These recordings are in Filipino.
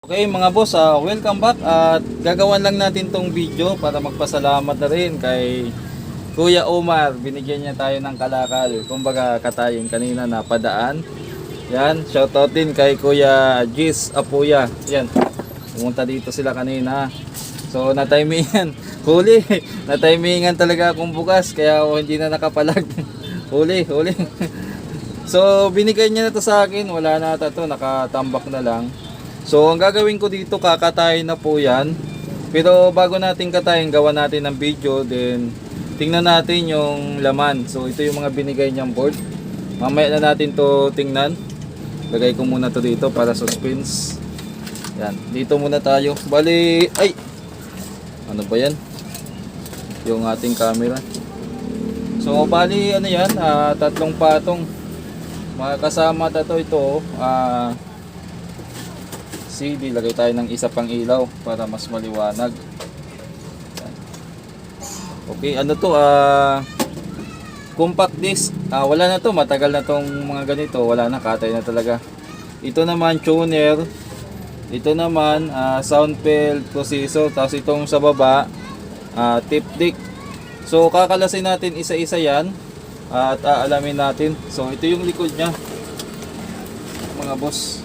Okay mga boss, welcome back at gagawan lang natin tong video para magpasalamat na rin kay Kuya Omar. Binigyan niya tayo ng kalakal, kumbaga katayin kanina na padaan. Yan, shoutout din kay Kuya Gis Apuya. Yan, pumunta dito sila kanina. So natimingan, huli, natimingan talaga akong bukas kaya hindi na nakapalag. Huli. So binigay niya na to sa akin, wala na ata to, nakatambak na lang. So ang gagawin ko dito, kakatayin na po yan. Pero bago natin katayin, gawa natin ng video. Then tingnan natin yung laman. So ito yung mga binigay niyang board. Mamaya na natin to tingnan. Lagay ko muna to dito para suspense. Yan, dito muna tayo. Bali, ay! Ano ba yan? Yung ating camera. So bali ano yan, tatlong patong. Makakasama ito. CD, lagay tayo ng isa pang ilaw para mas maliwanag. Okay, ano to, compact disc. Wala na to, matagal na tong mga ganito, wala na, katay na talaga. Ito naman tuner. Ito naman sound field processor. Tapos itong sa baba tip deck. So kakalasin natin isa-isa yan at aalamin natin. So ito yung likod nya mga boss.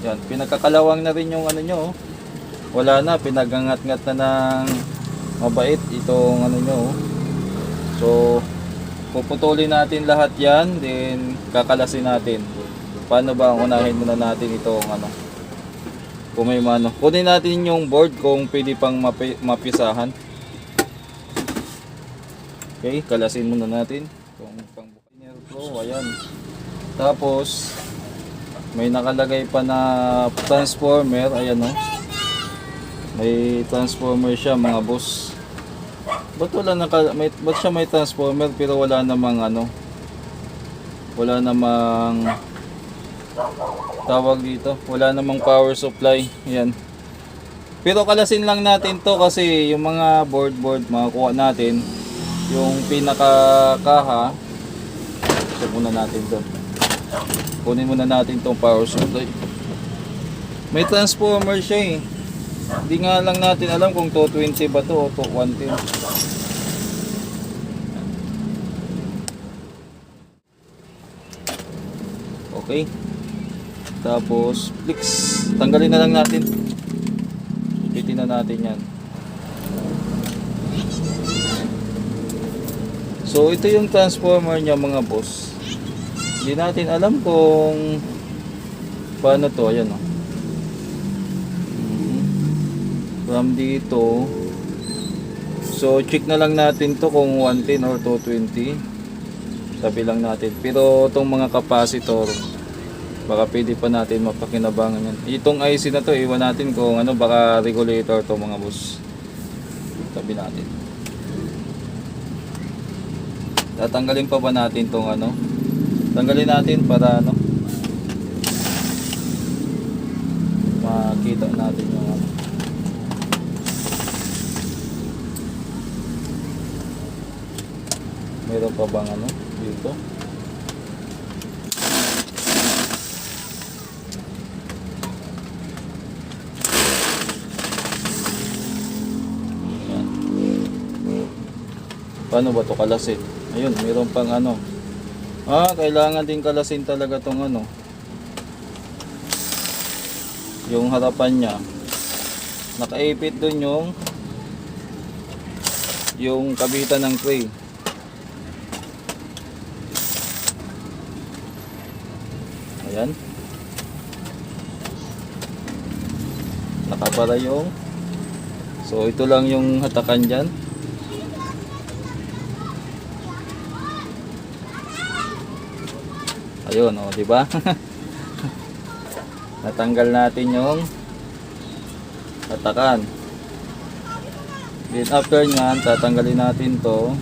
Yan, pinagkakalawang na rin yung ano nyo. Wala na, pinagangat-ngat na ng mabait itong ano nyo. So puputulin natin lahat yan, then kakalasin natin. Paano ba, unahin muna natin itong ano, kung may mano. Kunin natin yung board kung pwede pang mapisahan. Okay, kalasin muna natin kung pang Buccaneer Pro, ayan. Tapos may nakalagay pa na transformer, ayan o. May transformer siya mga boss. Ba't siya may transformer pero wala namang ano, wala namang tawag dito, wala namang power supply. Ayan. Pero kalasin lang natin to kasi yung mga board makakuha natin yung pinaka kaha. So muna natin to. Kunin muna natin tong power supply. May transformer siya eh. Hindi nga lang natin alam kung 220 ba to o 110. Okay. Tapos flex. Tanggalin na lang natin. Bitin na natin yan. So ito yung transformer niya mga boss. Hindi natin alam kung paano to. Ayan o. From dito. So check na lang natin to kung 110 or 220. Sabi lang natin. Pero itong mga capacitor, baka pwede pa natin mapakinabangan yan. Itong IC na to, iwan natin kung ano, baka regulator to mga boss. Sabi natin. Tatanggalin pa ba natin tong ano? Tanggalin natin para ano, makita natin yung ano. Meron pa bang ano dito? Ayan. Paano ba to kalasin? Ayun, meron pang ano. Kailangan din kalasin talaga tong ano, yung harapan niya. Nakaipit dun yung kabitan ng tray. Ayan. Nakapara yung. So ito lang yung hatakan dyan. Ayun, di ba? Natanggal natin yung hatakan. Then after nyan, tatanggalin natin to.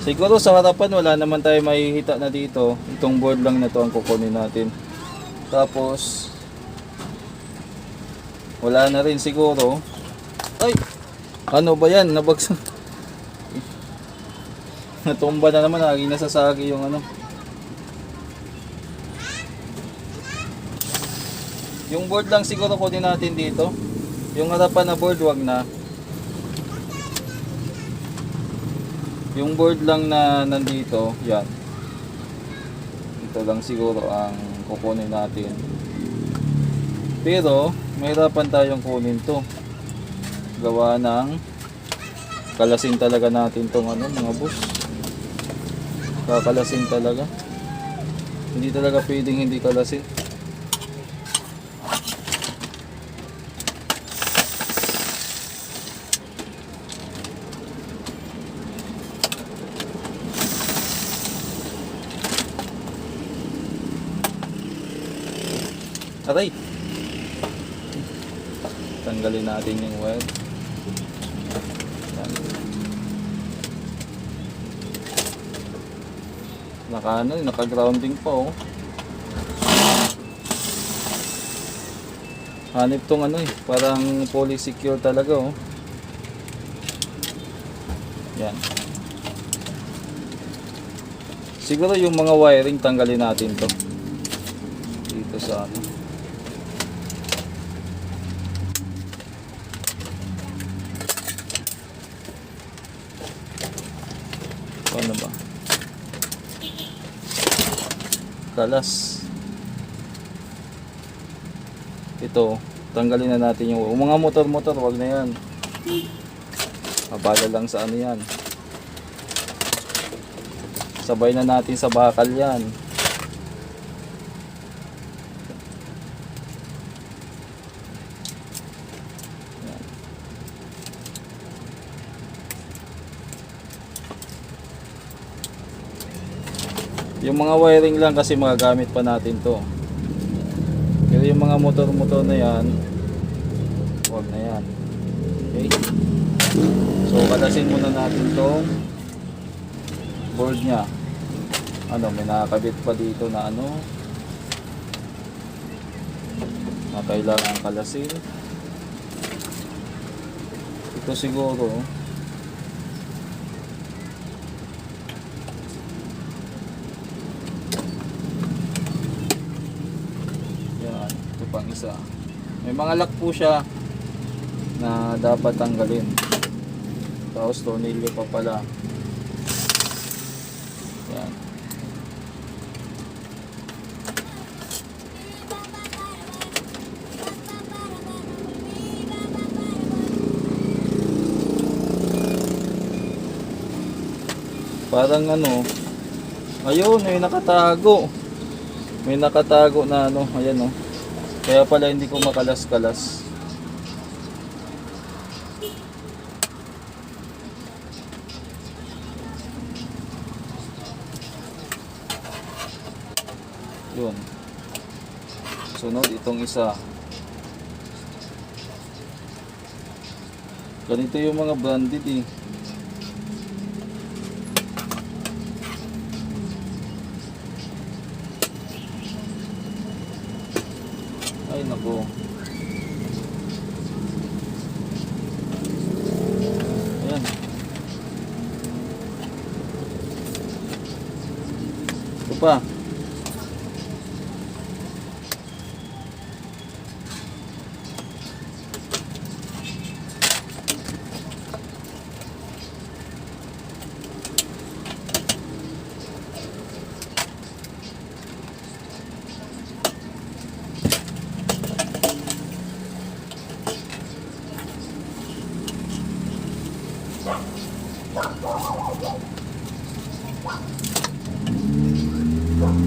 Siguro sa harapan wala naman tayo makikita na dito. Itong board lang na to ang kukunin natin. Tapos wala na rin siguro. Ay! Ano ba yan? Nabagsak. Natumba na naman, lagi nasasagi yung ano. Yung board lang siguro kunin natin dito. Yung harapan na board, wag na. Yung board lang na nandito, yan. Ito lang siguro ang kukunin natin. Pero, mahirapan tayong kunin to. Gawa ng kalasin talaga natin tong ano, mga boss. Kakalasin talaga. Hindi talaga pwedeng hindi kalasin. Aray! Tanggalin natin yung wire. Yan. Naka-grounding pa oh. Hanip tong ano eh, parang fully secure talaga oh. Yan. Siguro yung mga wiring tanggalin natin to. Dito sa ano. Ano ba? Kalas. Ito, tanggalin na natin yung mga motor-motor, wag na yan. Mabala lang sa ano yan. Sabay na natin sa bakal yan. Yung mga wiring lang kasi magagamit pa natin to. Pero yung mga motor-motor na yan, huwag na yan. Okay? So, kalasin muna natin tong board nya. Ano, may nakakabit pa dito na ano na kailangan kalasin. Ito siguro pang isa. May mga lock po siya na dapat tanggalin. Tapos tornilyo pa pala. Yan. Parang ano, ayun, may nakatago. May nakatago na ano, ayan oh. Kaya pala hindi ko makalas-kalas. Yun. Sunod itong isa. Ganito yung mga branded eh. Ay nako. Ayan. Ito pa.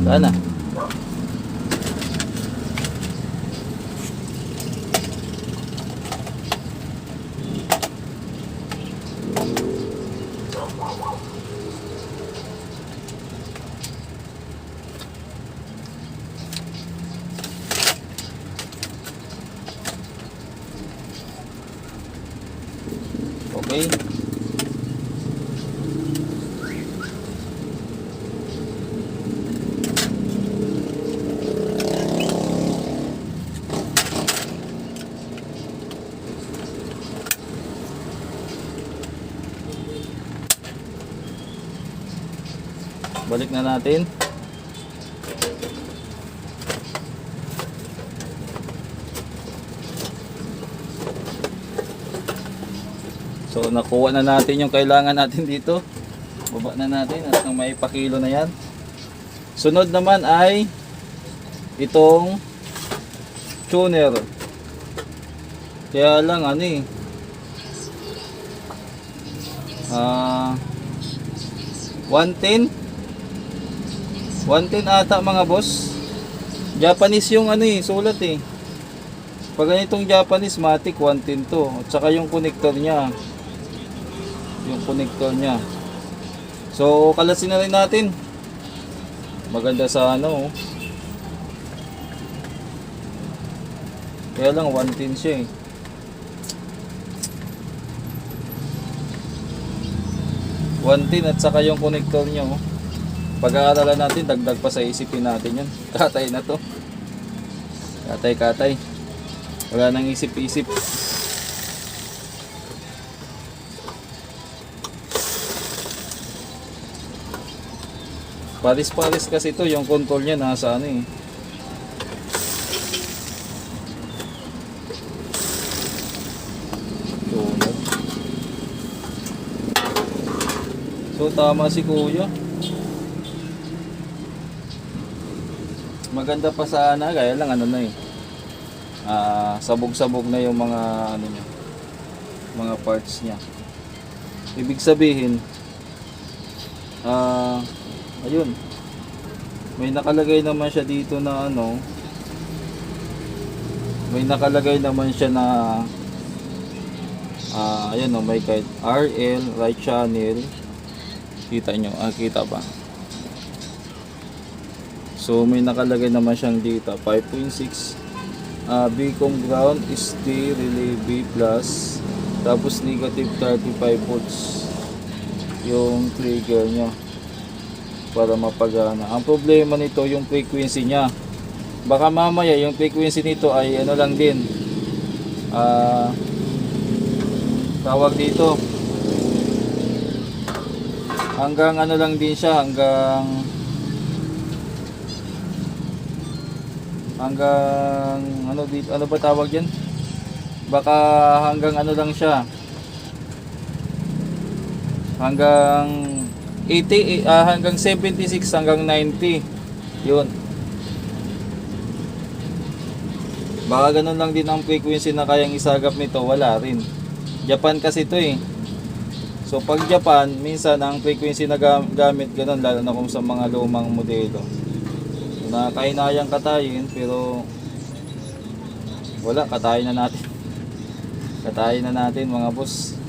Sana. Okay. Balik na natin. So nakuha na natin yung kailangan natin dito. Baba na natin at nang may pakilo na yan. Sunod naman ay itong tuner. Kaya lang ano eh. 110 ata mga boss. Japanese yung ano eh, sulat eh. Pag ganitong Japanese matic 110 to. At saka yung connector niya. Yung connector niya. So kalasin na rin natin. Maganda sa ano. Kaya lang 110 siya eh. At saka yung connector niya oh. Pag-aaralan natin, dagdag pa sa isipin natin yan. Katay na to. Katay. Wala nang isip-isip. Paris-paris kasi to, yung control niya nasa ano eh. So tama si kuya. Maganda pa sana, kaya lang ano na eh. Sabog-sabog na yung mga ano niya. Mga parts niya. Ibig sabihin ayun. May nakalagay naman siya dito na ano. May nakalagay naman siya na ayun oh, may kahit RL, right channel. Kita nyo, kita ba? So may nakalagay naman siyang dito 5.6 Beacon ground is D relay B plus, tapos negative 35 volts yung trigger nya para mapagana. Ang problema nito yung frequency nya. Baka mamaya yung frequency nito ay ano lang din, tawag dito, hanggang ano lang din siya, hanggang ano dito, ano ba tawag diyan? Baka hanggang ano lang siya, hanggang 80, hanggang 76, hanggang 90 yun. Baka ganun lang din ang frequency na kayang isagap nito, wala rin. Japan kasi ito eh. So pag Japan, minsan ang frequency na gamit ganun, lalo na kung sa mga lumang modelo. Nakakahinayang katayin, pero wala, katayin na natin. Katayin na natin mga boss.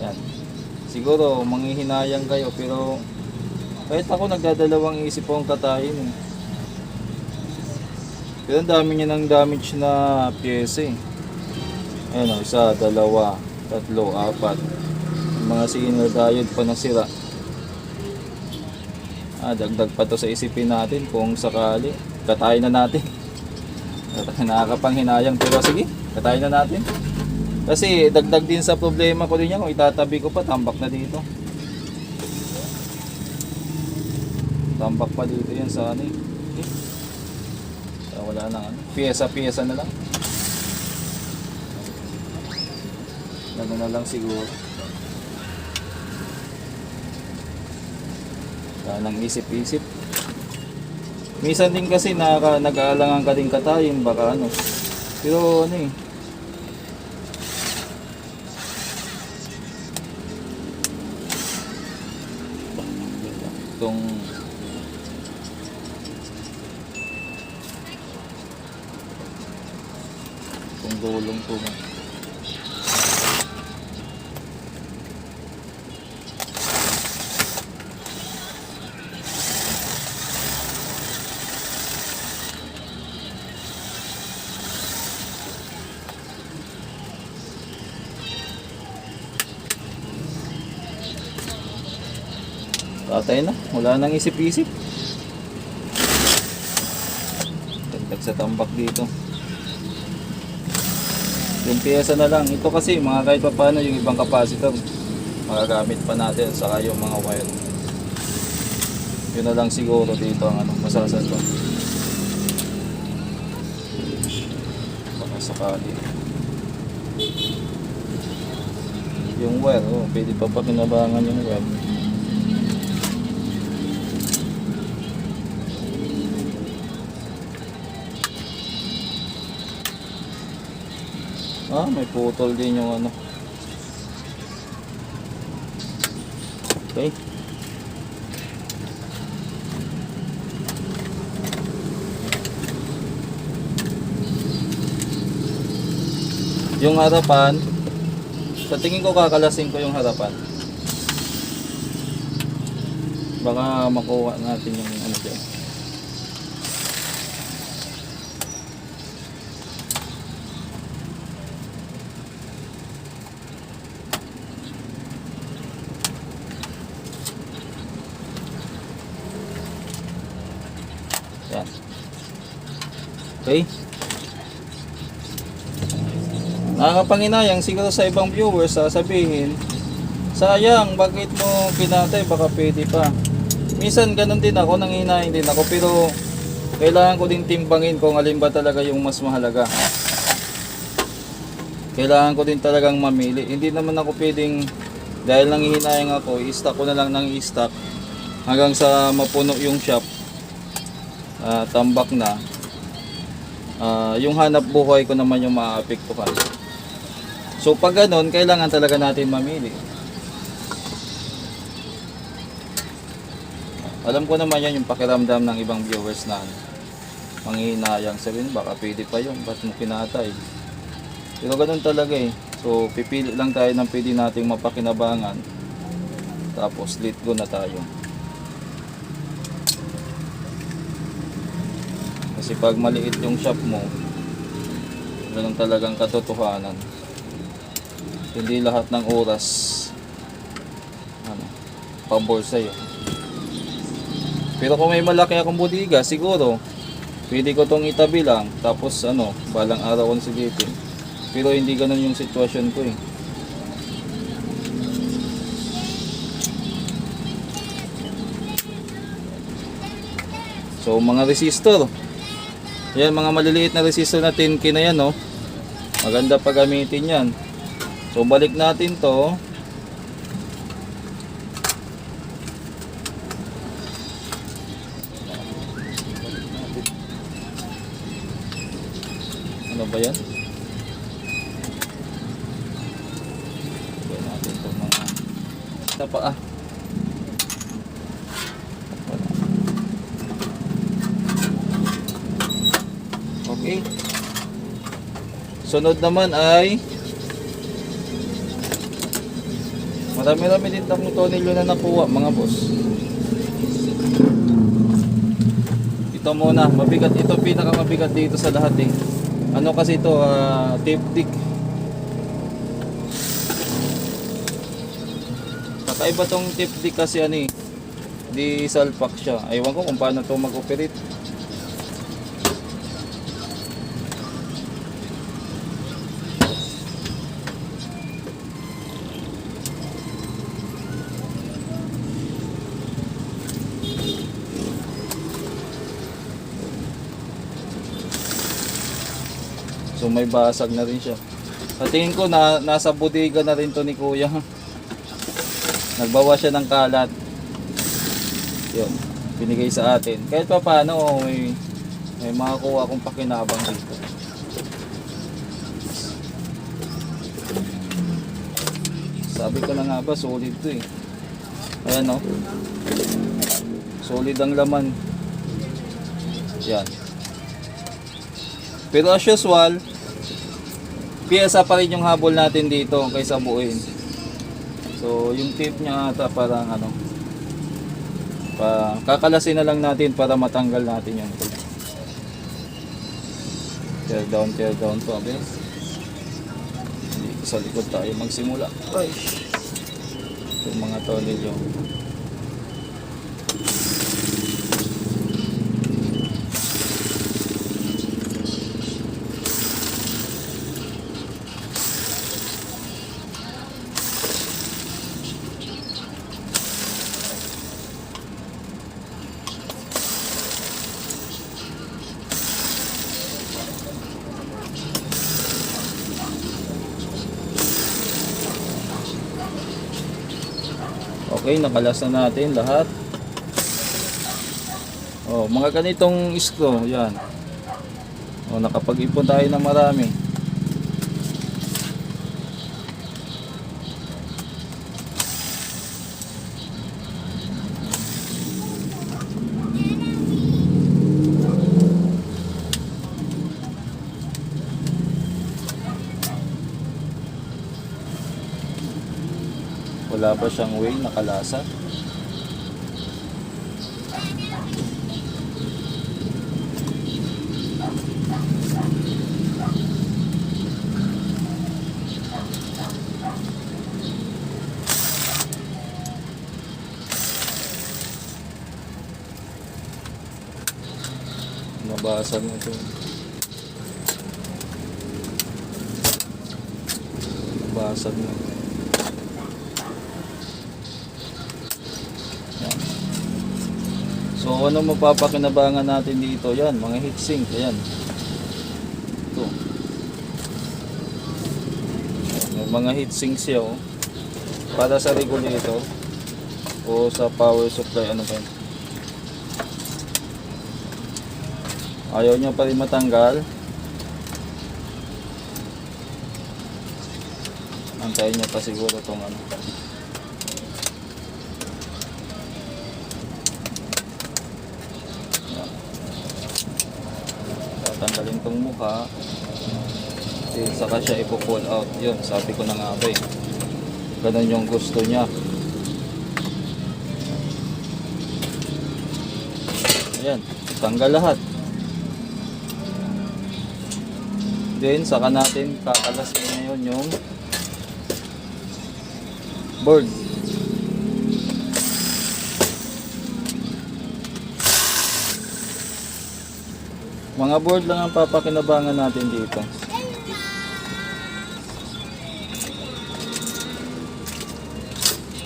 Yan. Siguro manghihinayang kayo, pero kahit ako nagdadalawang isip akong katayin eh. Pero ang dami niya ng damage na pyesa eh. Ayan o, 1, 2, 3, 4. Mga signal diode pa nasira. Dagdag pa to sa isipin natin kung sakali. Katayin na natin. Nakakapanghinayang, pero sige, katayin na natin. Kasi dagdag din sa problema ko din yan, kung itatabi ko pa, tambak na dito. Tambak pa dito yan sa ano eh. Okay. So, wala na ano. Piyesa na lang. Ano na lang siguro. Nang isip-isip. Minsan din kasi nag-aalangan ka din katayin, baka ano. Pero ano eh. Itong gulong to. Tatay na, wala nang isip-isip. Dagdag sa tambak dito. Yung piyesa na lang. Ito kasi mga kahit pa paano yung ibang capacitor magagamit pa natin, saka yung mga wire. Yun na lang siguro dito ang ano, masasalo. Baka sakali. Yung wire, oh, pwede pa pakinabangan yung wire. Ah, may putol din yung ano. Okay. Yung harapan, sa tingin ko kakalasin ko yung harapan. Baka makuha natin yung ano dyan. Yan. Okay. Nakakapanginayang siguro sa ibang viewers sasabihin, sayang, bakit mo pinatay, baka pwede pa. Minsan ganun din ako, nanghihinayin din ako, pero kailangan ko din timbangin kung alin ba talaga yung mas mahalaga. Kailangan ko din talagang mamili. Hindi naman ako pwedeng, dahil nanghihinayang ako, i-stock ko na lang ng i-stock hanggang sa mapuno yung shop, tambak na. Yung hanap buhay ko naman yung maapektuhan. So pag ganun, kailangan talaga natin mamili. Alam ko naman yan yung pakiramdam ng ibang viewers na manghihinayang, sabihin baka pwede pa yun, ba't mo pinatay. Pero ganun talaga eh. So pipili lang tayo ng pwede nating mapakinabangan, tapos let go na tayo. Kasi pag maliit yung shop mo, ganun talagang katotohanan. Hindi lahat ng oras pabor sa'yo. Pero kung may malaki akong bodega, siguro pwede ko tong itabi lang, tapos balang araw kong sigitin. Pero hindi ganun yung sitwasyon ko eh. So mga resistor, yan, mga maliliit na resistor na 10K na yan, no? Maganda pa gamitin yan. So balik natin to. Ano ba yan? Balik natin to mga tapa Okay. Sunod naman ay marami-rami din takong tonelyo na nakuha, mga boss. Ito muna, mabigat ito, pinakamabigat dito sa lahat eh. Ano kasi ito, tape dick. Kakaiba tong tape dick kasi di salpak siya. Aywan ko kung paano to mag-operate. So may basag na rin siya. Sa tingin ko nasa bodega na rin to ni Kuya. Nagbawa siya ng kalat. Yun, binigay sa atin. Kahit pa paano may makakuha akong pakinabang dito. Sabi ko na nga ba, solid to eh. Ayan o. Solid ang laman. Yan. Pero as usual, piyesa pa rin yung habol natin dito kaysa buuin. So yung tip niya ata parang kakalasin na lang natin para matanggal natin yung tear down pa. Sa likod tayo magsimula. Ay, yung mga tonelyo. Okay, nakalas na natin lahat. Oh, mga ganitong screw, yan. Oh, nakapag-ipon tayo ng marami. Wala pa siyang way, nakalasa. Nabasag na ito. Nabasag na. Yan. So ano mapapakinabangan natin dito? Yan, mga heatsink. Ayan. Ito. May mga heatsink siya, oh. Para sa regulator o sa power supply, ano pa yun. Ayaw nyo pa rin matanggal. Antayin nyo pa siguro itong ano. Tatanggalin itong mukha. Saka siya ipo-pull out. Yun, sabi ko na nga ba eh. Ganun yung gusto niya. Ayan, tanggal lahat. Then, saka natin kakalasin ngayon yung board. Mga board lang ang papakinabangan natin dito.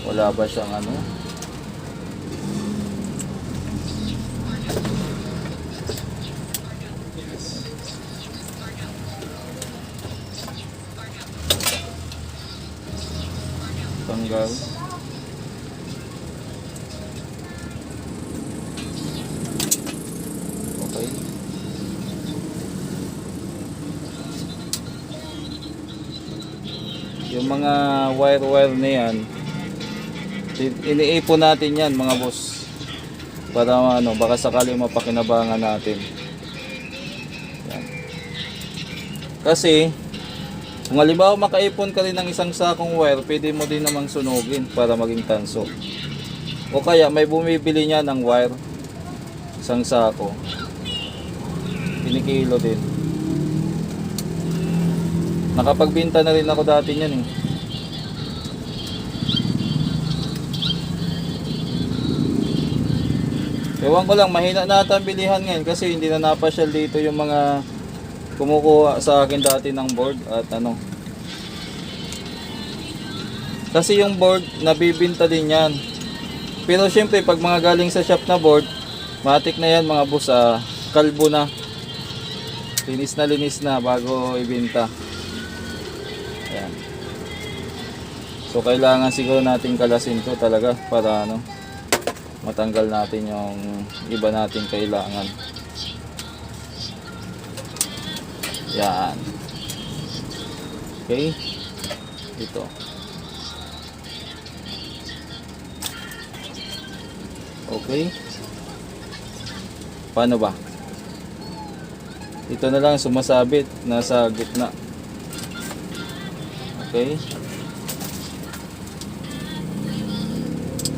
Wala ba siyang ano? Tanggal. Okay. Yung mga wire na yan, iniipon natin yan mga boss. Para ano, baka sakali mapakinabangan natin. Yan. Kasi kung halimbawa makaipon ka rin ng isang sakong wire, pwede mo din namang sunugin para maging tanso. O kaya may bumibili niya ng wire, isang sako, kinikilo din. Nakapagbinta na rin ako dati niyan eh. Ewan ko lang, mahina na ata ang bilihan ngayon kasi hindi na napasyal dito yung mga kumukuha sa akin dati ng board at ano. Kasi yung board, nabibinta din yan. Pero syempre, pag mga galing sa shop na board, matik na yan mga boss, kalbo na. Linis na bago ibinta. Ayan. So, kailangan siguro natin kalasin to talaga para ano, matanggal natin yung iba nating kailangan. Yan. Okay. Ito. Okay. Paano ba? Ito na lang sumasabit. Nasa gitna. Okay.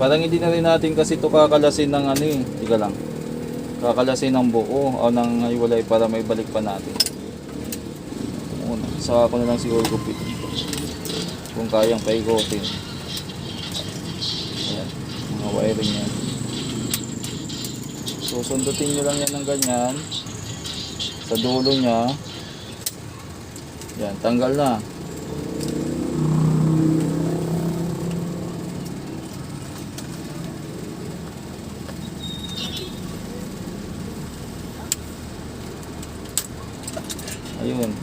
Parang hindi na rin natin kasi ito kakalasin ng ano eh. Tiga lang. Kakalasin ng buo o ng hiwalay para may balik pa natin. Saka ako na lang siguro gupitin ito kung kayang paigutin. Ayan, mga wiring yan. So sundutin nyo lang yan ng ganyan sa dulo nya. Yan, tanggal na. Ayun.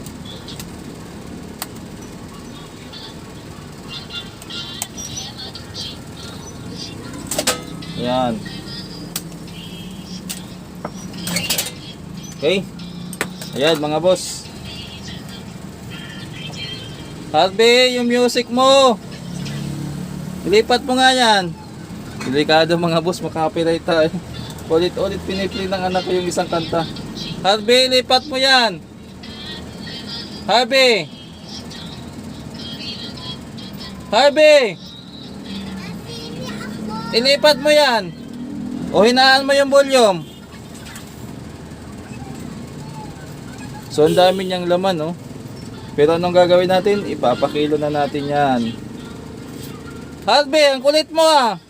Yan. Okay. Ayan mga boss. Harvey, yung music mo. Ilipat mo nga yan. Delikado mga boss, makaka-copyright tayo. Ulit-ulit piniplay ng anak ko yung isang kanta. Harvey, ilipat mo yan. Harvey. Harvey. Ilipat mo yan. O hinaan mo yung volume. So ang dami niyang laman, no? Pero anong gagawin natin? Ipapakilo na natin yan. Harvey, ang kulit mo ah.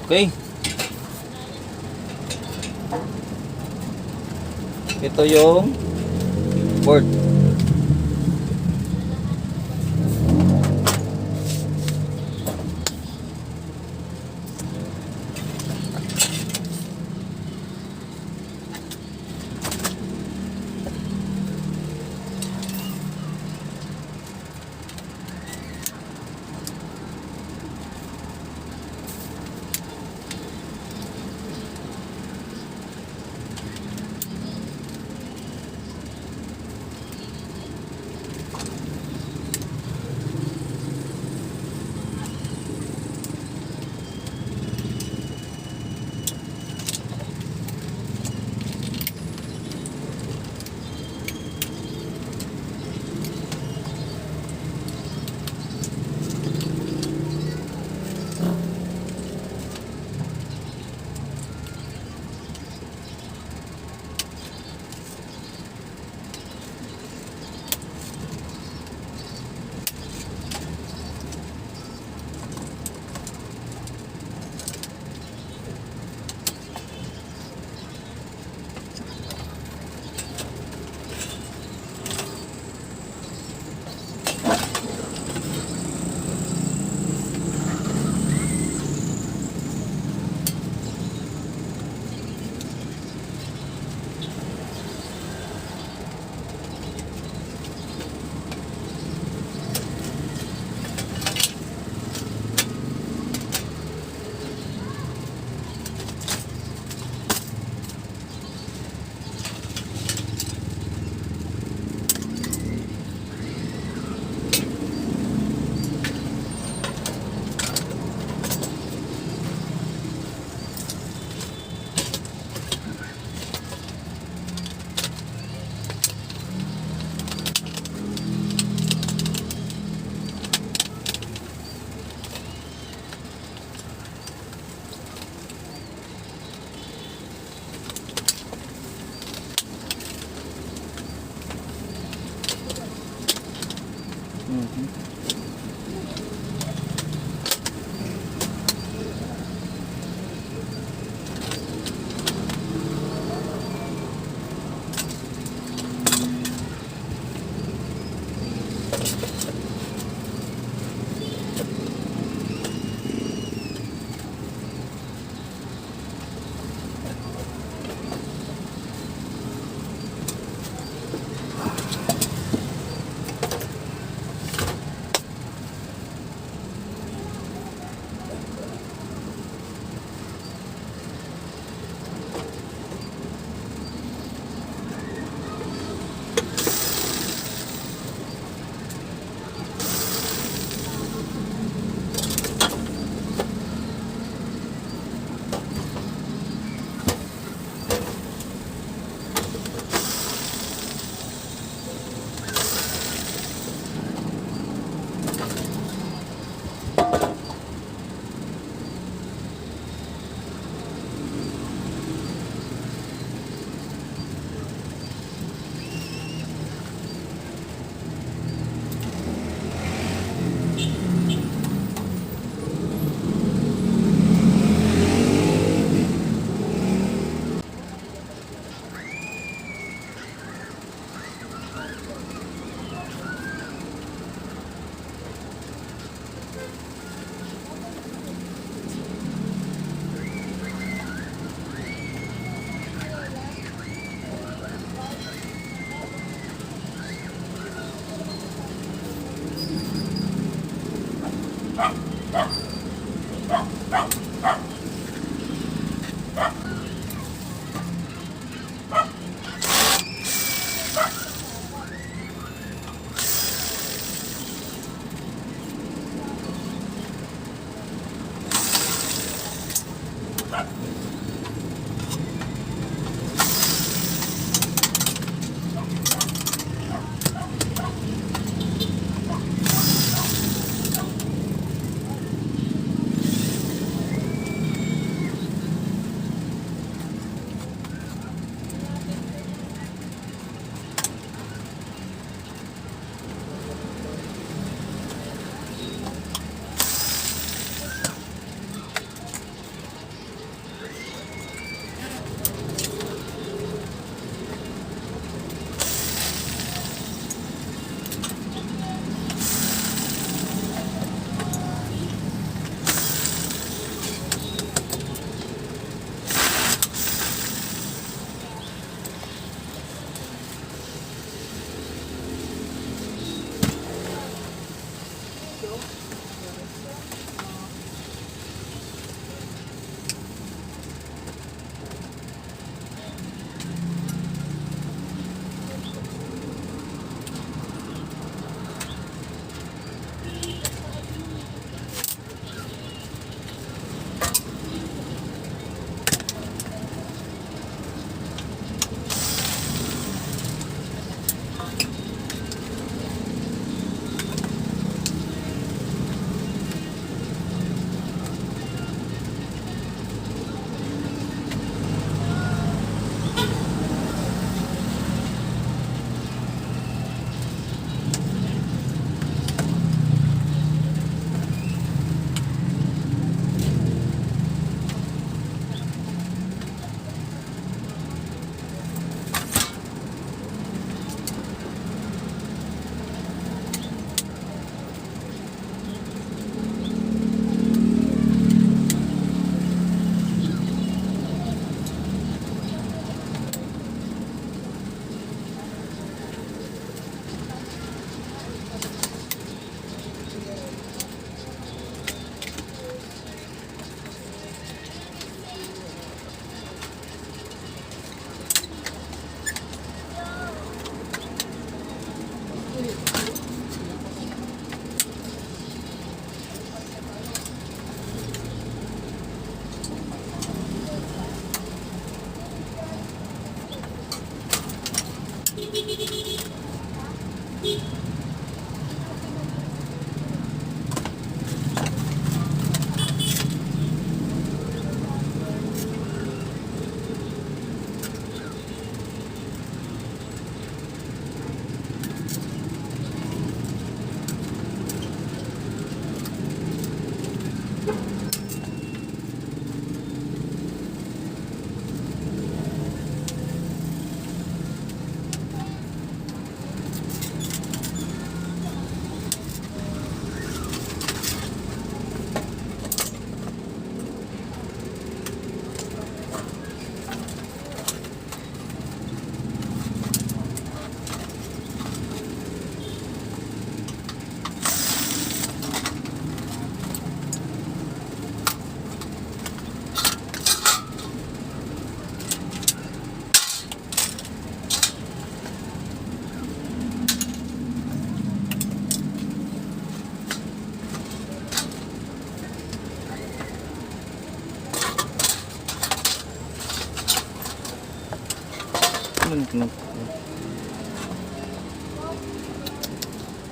Okay. Ito yung board.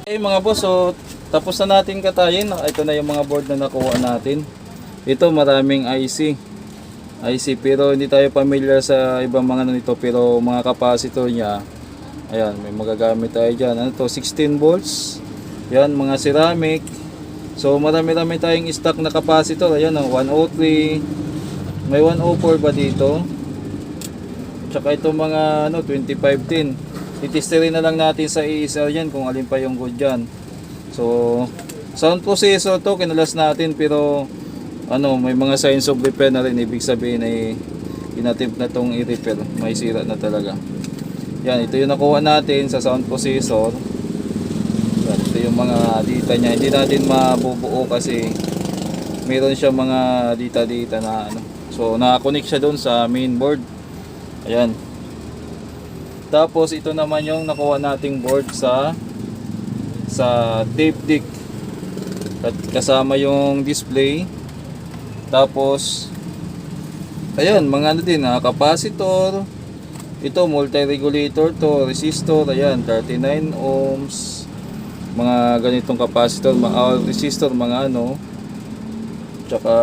Okay mga boss, so tapos na natin katayin. Ito na yung mga board na nakuha natin. Ito maraming IC pero hindi tayo familiar sa ibang mga nito, pero mga capacitor niya, ayan, may magagamit tayo dyan. Ano to, 16 volts. Yan, mga ceramic. So marami-rami tayong stock na capacitor. Ayan, 103, may 104 ba dito, tsaka itong mga 2510. Titesterin na lang natin sa ESR yan kung alin pa yung good dyan. So sound processor to, kinalas natin, pero may mga signs of repair na rin. Ibig sabihin ay inattempt na tong i-repair, may sira na talaga. Yan, ito yung nakuha natin sa sound processor. Yan, ito yung mga data nya. Hindi natin mabubuo kasi meron siya mga data na so nakakonect siya doon sa main board. Ayan. Tapos ito naman yung nakuha nating board sa tape deck. Kasama yung display. Tapos ayan, mga din, capacitor. Ito multi-regulator to, resistor, ayan, 39 ohms. Mga ganitong capacitor, resistor, mga tsaka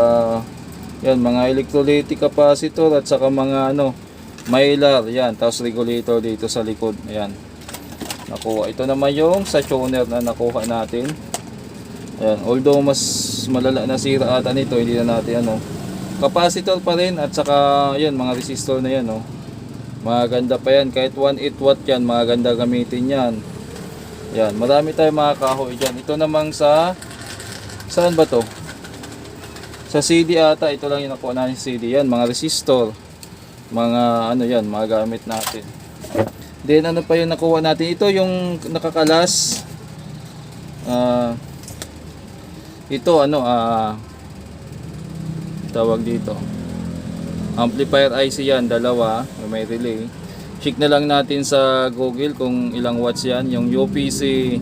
yan, mga electrolytic capacitor, at saka mga mylar, yan, tapos regulator dito sa likod. Ayan, nakuha. Ito naman yung sa tuner na nakuha natin. Ayan, although mas malala na sira ata nito, hindi na natin capacitor pa rin, at saka yan, mga resistor na yan, maganda pa yan, kahit 1.8 watt yan, maganda gamitin yan. Yan, marami tayong mga kahoy dyan. Ito namang saan ba to? Sa CD ata, ito lang yung nakuha natin CD. Yan, mga resistor, mga yan, mga gamit natin. Then ano pa yung nakuha natin? Ito yung nakakalas, Ito ano tawag dito. Amplifier IC yan, dalawa, may relay. Check na lang natin sa Google kung ilang watts yan, yung UPC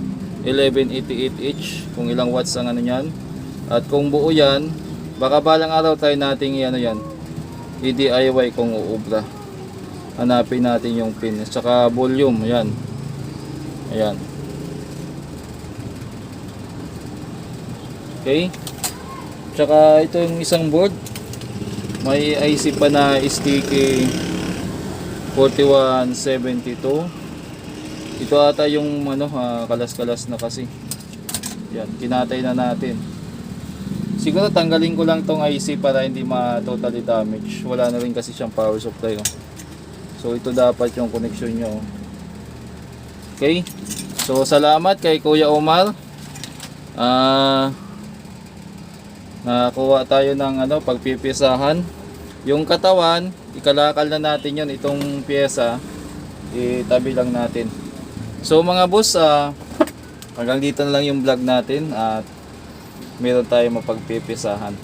1188H, kung ilang watts ang ano yan. At kung buo yan, baka balang araw tayo nating ano yan, i-DIY kung uubra. Hanapin natin yung pin, at saka volume, yan. Ayan. Okay. Tsaka ito yung isang board. May IC pa na sticky 4172. Ito ata yung ano, kalas-kalas na kasi. Yan, kinatay na natin. Siguro tanggalin ko lang tong IC para hindi ma-totally damage. Wala na rin kasi siyang power supply. Oh. So ito dapat yung connection nyo. Okay. So salamat kay Kuya Omar. Nakakuha tayo ng ano, pagpipisahan. Yung katawan, ikalakal na natin yun. Itong pyesa, itabi lang natin. So mga boss, hanggang dito na lang yung vlog natin. At meron tayo mapagpipisahan.